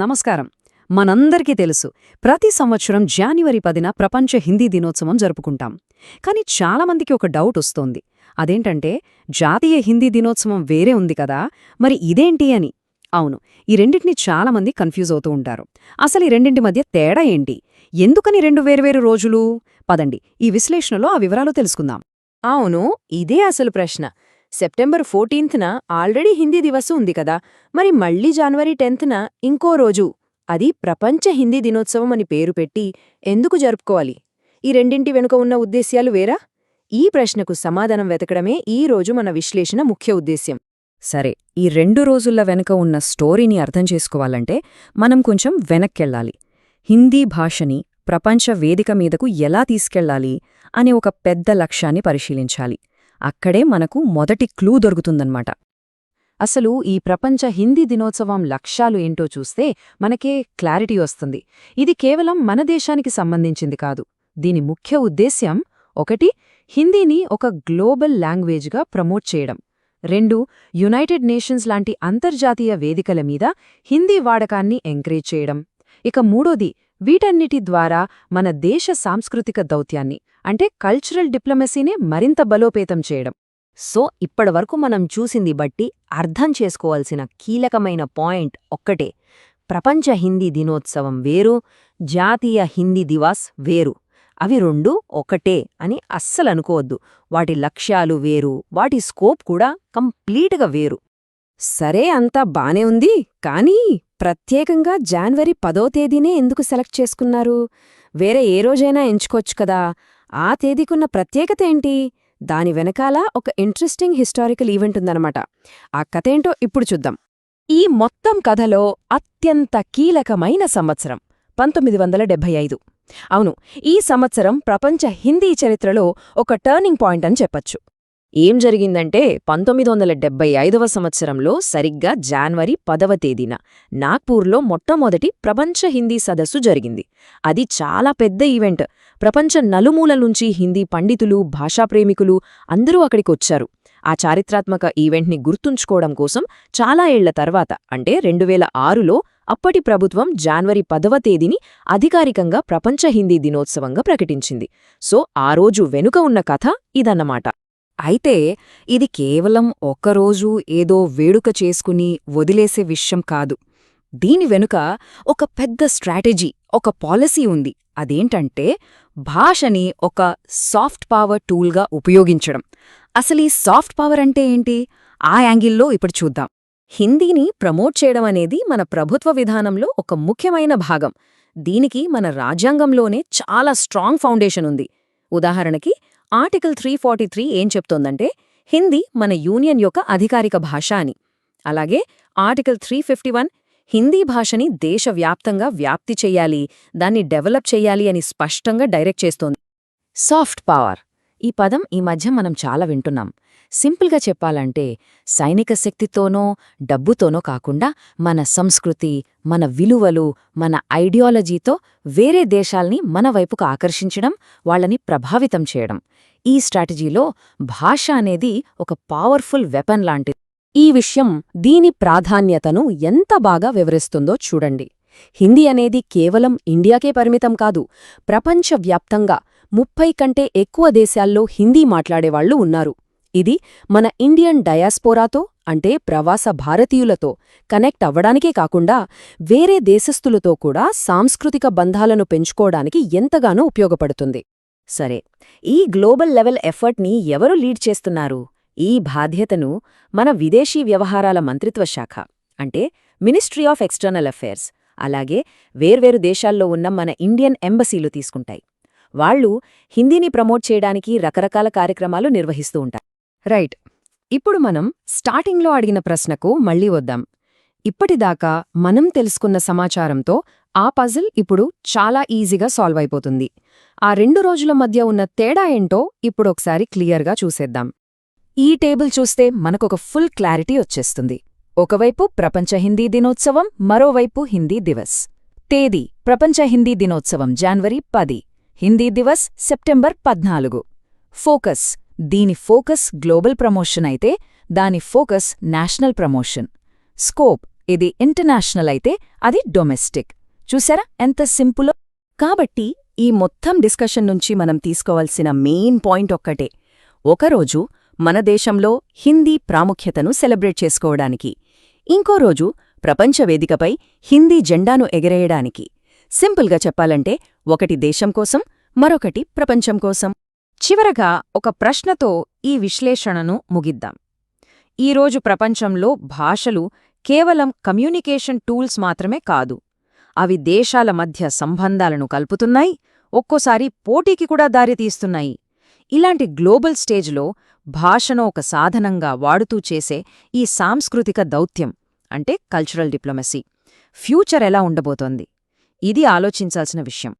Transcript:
నమస్కారం. మనందరికీ తెలుసు, ప్రతి సంవత్సరం జాన్వరి 10న ప్రపంచ హిందీ దినోత్సవం జరుపుకుంటాం. కానీ చాలామందికి ఒక డౌట్ వస్తోంది. అదేంటంటే, జాతీయ హిందీ దినోత్సవం వేరే ఉంది కదా, మరి ఇదేంటి అని. అవును, ఈ రెండింటినీ చాలామంది కన్ఫ్యూజ్ అవుతూ ఉంటారు. అసలు ఈ రెండింటి మధ్య తేడా ఏంటి? ఎందుకని రెండు వేర్వేరు రోజులు? పదండి, ఈ విశ్లేషణలో ఆ వివరాలు తెలుసుకుందాం. అవును, ఇదే అసలు ప్రశ్న. సెప్టెంబర్ 14న ఆల్రెడీ హిందీ దివస్ ఉంది కదా, మరి మళ్ళీ జనవరి 10న ఇంకో రోజు, అది ప్రపంచ హిందీ దినోత్సవం అని పేరు పెట్టి ఎందుకు జరుపుకోవాలి? ఈ రెండింటి వెనుక ఉన్న ఉద్దేశ్యాలు వేరా? ఈ ప్రశ్నకు సమాధానం వెతకడమే ఈ రోజు మన విశ్లేషణ ముఖ్య ఉద్దేశ్యం. సరే, ఈ 2 రోజుల వెనుక ఉన్న స్టోరీని అర్థం చేసుకోవాలంటే మనం కొంచెం వెనక్కెళ్ళాలి. హిందీ భాషని ప్రపంచ వేదిక మీదకు ఎలా తీసుకెళ్లాలి అనే ఒక పెద్ద లక్ష్యాన్ని పరిశీలించాలి. అక్కడే మనకు మొదటి క్లూ దొరుకుతుందన్నమాట. అసలు ఈ ప్రపంచ హిందీ దినోత్సవం లక్ష్యాలు ఏంటో చూస్తే మనకే క్లారిటీ వస్తుంది. ఇది కేవలం మన దేశానికి సంబంధించింది కాదు. దీని ముఖ్య ఉద్దేశ్యం 1. హిందీని ఒక గ్లోబల్ లాంగ్వేజ్గా ప్రమోట్ చేయడం. 2. యునైటెడ్ నేషన్స్ లాంటి అంతర్జాతీయ వేదికల మీద హిందీ వాడకాన్ని ఎంకరేజ్ చేయడం. ఇక 3. వీటన్నిటి ద్వారా మన దేశ సాంస్కృతిక దౌత్యాన్ని, అంటే కల్చరల్ డిప్లొమసీనే మరింత బలోపేతం చేయడం. సో ఇప్పటివరకు మనం చూసింది బట్టి అర్థం చేసుకోవాల్సిన కీలకమైన పాయింట్ ఒక్కటే: ప్రపంచ హిందీ దినోత్సవం వేరు, జాతీయ హిందీ దివాస్ వేరు. అవి రెండూ ఒకటే అని అస్సలనుకోవద్దు. వాటి లక్ష్యాలు వేరు, వాటి స్కోప్ కూడా కంప్లీట్గా వేరు. సరే, అంతా బానే ఉంది, కానీ ప్రత్యేకంగా జనవరి 10వ తేదీనే ఎందుకు సెలెక్ట్ చేసుకున్నారు? వేరే ఏ రోజైనా ఎంచుకోవచ్చు కదా. ఆ తేదీకున్న ప్రత్యేకత ఏంటి? దాని వెనకాల ఒక ఇంట్రెస్టింగ్ హిస్టారికల్ ఈవెంట్ ఉందన్నమాట. ఆ కథేంటో ఇప్పుడు చూద్దాం. ఈ మొత్తం కథలో అత్యంత కీలకమైన సంవత్సరం 1975. అవును, ఈ సంవత్సరం ప్రపంచ హిందీ చరిత్రలో ఒక టర్నింగ్ పాయింట్ అని చెప్పొచ్చు. ఏం జరిగిందంటే, 1975వ సంవత్సరంలో సరిగ్గా జనవరి 10వ తేదీన నాగ్పూర్లో మొట్టమొదటి ప్రపంచ హిందీ సదస్సు జరిగింది. అది చాలా పెద్ద ఈవెంట్. ప్రపంచ నలుమూలల నుంచి హిందీ పండితులు, భాషాప్రేమికులు అందరూ అక్కడికొచ్చారు. ఆ చారిత్రాత్మక ఈవెంట్ని గుర్తుంచుకోవడం కోసం చాలా ఏళ్ల తర్వాత, అంటే 2006లో అప్పటి ప్రభుత్వం జనవరి 10వ తేదీని అధికారికంగా ప్రపంచ హిందీ దినోత్సవంగా ప్రకటించింది. సో ఆ రోజు వెనుక ఉన్న కథ ఇదన్నమాట. అయితే ఇది కేవలం ఒక్కరోజు ఏదో వేడుక చేసుకుని వదిలేసే విషయం కాదు. దీని వెనుక ఒక పెద్ద స్ట్రాటజీ, ఒక పాలసీ ఉంది. అదేంటంటే, భాషని ఒక సాఫ్ట్ పవర్ టూల్గా ఉపయోగించడం. అసలీ సాఫ్ట్ పవర్ అంటే ఏంటి? ఆ యాంగిల్లో ఇప్పుడు చూద్దాం. హిందీని ప్రమోట్ చేయడం అనేది మన ప్రభుత్వ విధానంలో ఒక ముఖ్యమైన భాగం. దీనికి మన రాజ్యాంగంలోనే చాలా స్ట్రాంగ్ ఫౌండేషన్ ఉంది. ఉదాహరణకి ఆర్టికల్ 343 ఏం చెప్తోందంటే, హిందీ మన యూనియన్ యొక్క అధికారిక భాష అని. అలాగే ఆర్టికల్ 351 హిందీ భాషని దేశవ్యాప్తంగా వ్యాప్తి చెయ్యాలి, దాన్ని డెవలప్ చెయ్యాలి అని స్పష్టంగా డైరెక్ట్ చేస్తోంది. సాఫ్ట్ పవర్ ఈ పదం ఈ మధ్య మనం చాలా వింటున్నాం. సింపుల్గా చెప్పాలంటే, సైనిక శక్తితోనో డబ్బుతోనో కాకుండా మన సంస్కృతి, మన విలువలు, మన ఐడియాలజీతో వేరే దేశాల్ని మన వైపుకు ఆకర్షించడం, వాళ్ళని ప్రభావితం చేయడం. ఈ స్ట్రాటజీలో భాష అనేది ఒక పవర్ఫుల్ వెపన్ లాంటిది. ఈ విషయం దీని ప్రాధాన్యతను ఎంత బాగా వివరిస్తుందో చూడండి. హిందీ అనేది కేవలం ఇండియాకే పరిమితం కాదు. ప్రపంచవ్యాప్తంగా 30 కంటే ఎక్కువ దేశాల్లో హిందీ మాట్లాడేవాళ్లు ఉన్నారు. ఇది మన ఇండియన్ డయాస్పోరాతో, అంటే ప్రవాస భారతీయులతో కనెక్ట్ అవ్వడానికే కాకుండా వేరే దేశస్థులతో కూడా సాంస్కృతిక బంధాలను పెంచుకోవడానికి ఎంతగానో ఉపయోగపడుతుంది. సరే, ఈ గ్లోబల్ లెవెల్ ఎఫర్ట్ని ఎవరు లీడ్ చేస్తున్నారు? ఈ బాధ్యతను మన విదేశీ వ్యవహారాల మంత్రిత్వ శాఖ, అంటే మినిస్ట్రీ ఆఫ్ ఎక్స్టర్నల్ అఫైర్స్, అలాగే వేర్వేరు దేశాల్లో ఉన్న మన ఇండియన్ ఎంబసీలు తీసుకుంటాయి. వాళ్లు హిందీని ప్రమోట్ చేయడానికి రకరకాల కార్యక్రమాలు నిర్వహిస్తూ ఉంటారు. రైట్. ఇప్పుడు మనం స్టార్టింగ్లో అడిగిన ప్రశ్నకు మళ్ళీ వద్దాం. ఇప్పటిదాకా మనం తెలుసుకున్న సమాచారంతో ఆ పజిల్ ఇప్పుడు చాలా ఈజీగా సాల్వ్ అయిపోతుంది. ఆ 2 రోజుల మధ్య ఉన్న తేడా ఏంటో ఇప్పుడొకసారి క్లియర్గా చూసేద్దాం. ఈ టేబుల్ చూస్తే మనకొక ఫుల్ క్లారిటీ వచ్చేస్తుంది. ఒకవైపు ప్రపంచ హిందీ దినోత్సవం, మరోవైపు హిందీ దివస్. తేదీ: ప్రపంచ హిందీ దినోత్సవం జనవరి 10, హిందీ దివస్ సెప్టెంబర్ 14. ఫోకస్: దీని ఫోకస్ గ్లోబల్ ప్రమోషన్ అయితే దాని ఫోకస్ నేషనల్ ప్రమోషన్. స్కోప్: ఇది ఇంటర్నేషనల్ అయితే అది డొమెస్టిక్. చూసారా ఎంత సింపులో? కాబట్టి ఈ మొత్తం డిస్కషన్ నుంచి మనం తీసుకోవాల్సిన మెయిన్ పాయింట్ ఒక్కటే. ఒకరోజు మన దేశంలో హిందీ ప్రాముఖ్యతను సెలబ్రేట్ చేసుకోవడానికి, ఇంకో రోజు ప్రపంచ వేదికపై హిందీ జెండాను ఎగరేయడానికి. సింపుల్గా చెప్పాలంటే ఒకటి దేశం కోసం, మరొకటి ప్రపంచం కోసం. చివరగా ఒక ప్రశ్నతో ఈ విశ్లేషణను ముగిద్దాం. ఈరోజు ప్రపంచంలో భాషలు కేవలం కమ్యూనికేషన్ టూల్స్ మాత్రమే కాదు. అవి దేశాల మధ్య సంబంధాలను కలుపుతున్నాయి, ఒక్కోసారి పోటీకి కూడా దారితీస్తున్నాయి. ఇలాంటి గ్లోబల్ స్టేజ్లో భాషను ఒక సాధనంగా వాడుతూ చేసే ఈ సాంస్కృతిక దౌత్యం అంటే కల్చరల్ డిప్లొమసీ ఫ్యూచర్ ఎలా ఉండబోతోంది? ఇది ఆలోచించాల్సిన విషయం.